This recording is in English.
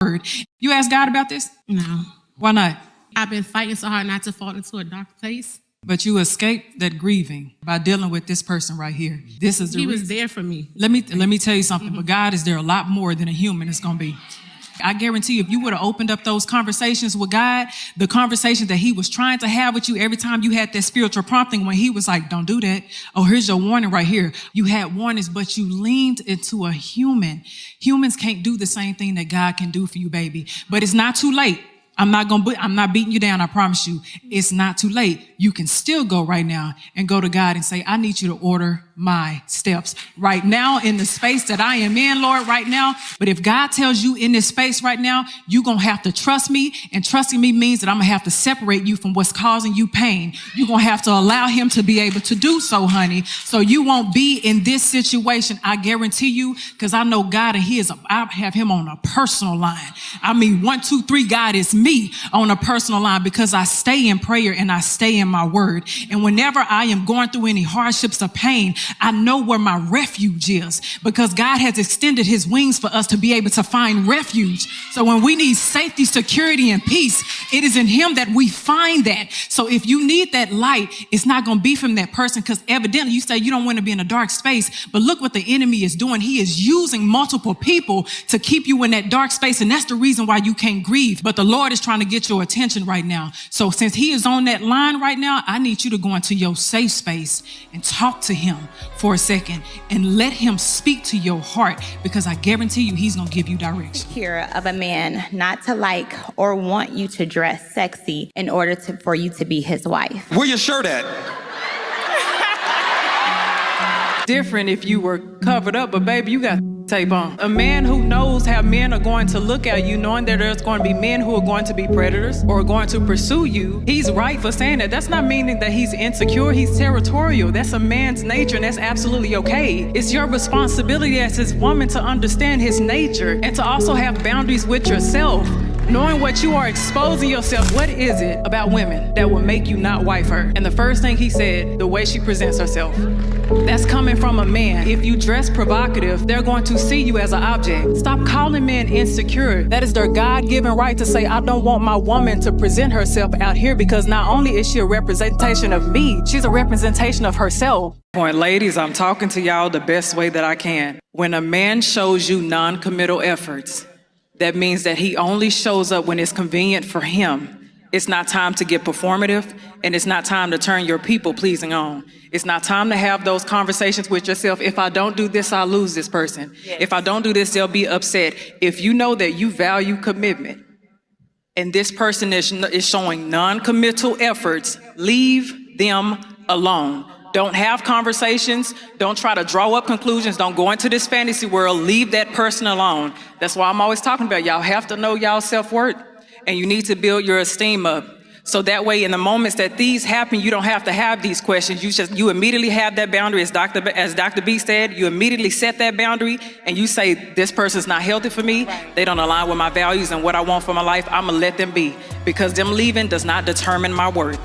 word. You asked God about this? No. Why not? I've been fighting so hard not to fall into a dark place. But you escaped that grieving by dealing with this person right here. This is the He reason. was there for me. Let me tell you something, but God is there a lot more than a human is going to be. I guarantee you, if you would have opened up those conversations with God, the conversation that he was trying to have with you every time you had that spiritual prompting when he was like, don't do that. Oh, here's your warning right here. You had warnings, but you leaned into a human. Humans can't do the same thing that God can do for you, baby. But it's not too late. I'm not beating you down. I promise you. It's not too late. You can still go right now and go to God and say, I need you to order my steps right now in the space that I am in, Lord, right now. But if God tells you in this space right now, you're going to have to trust me. And trusting me means that I'm going to have to separate you from what's causing you pain. You're going to have to allow him to be able to do so, honey. So you won't be in this situation. I guarantee you, because I know God and I have him on a personal line. I mean, 1, 2, 3, God is me on a personal line because I stay in prayer and I stay in my word. And whenever I am going through any hardships or pain, I know where my refuge is because God has extended his wings for us to be able to find refuge. So when we need safety, security, and peace, it is in him that we find that. So if you need that light, it's not going to be from that person because evidently you say you don't want to be in a dark space, but look what the enemy is doing. He is using multiple people to keep you in that dark space. And that's the reason why you can't grieve. But the Lord is trying to get your attention right now. So since he is on that line right now, I need you to go into your safe space and talk to him for a second and let him speak to your heart because I guarantee you he's going to give you direction. Here of a man not to like or want you to dress sexy in order for you to be his wife. Where your shirt at? Different if you were covered up, but baby, you got tape on. A man who knows how men are going to look at you, knowing that there's going to be men who are going to be predators or going to pursue you, he's right for saying that. That's not meaning that he's insecure. He's territorial. That's a man's nature, and that's absolutely okay. It's your responsibility as his woman to understand his nature and to also have boundaries with yourself. Knowing what you are exposing yourself, what is it about women that will make you not wife her? And the first thing he said, the way she presents herself. That's coming from a man. If you dress provocative, they're going to see you as an object. Stop calling men insecure. That is their God-given right to say, I don't want my woman to present herself out here because not only is she a representation of me, she's a representation of herself. Point, ladies, I'm talking to y'all the best way that I can. When a man shows you non-committal efforts, that means that he only shows up when it's convenient for him. It's not time to get performative, and it's not time to turn your people-pleasing on. It's not time to have those conversations with yourself. If I don't do this, I'll lose this person. Yes. If I don't do this, they'll be upset. If you know that you value commitment, and this person is showing non-committal efforts, leave them alone. Don't have conversations. Don't try to draw up conclusions. Don't go into this fantasy world. Leave that person alone. That's why I'm always talking about y'all have to know y'all self-worth and you need to build your esteem up. So that way in the moments that these happen, you don't have to have these questions. You immediately have that boundary. As Dr. B said, you immediately set that boundary and you say, this person's not healthy for me. They don't align with my values and what I want for my life. I'm gonna let them be because them leaving does not determine my worth.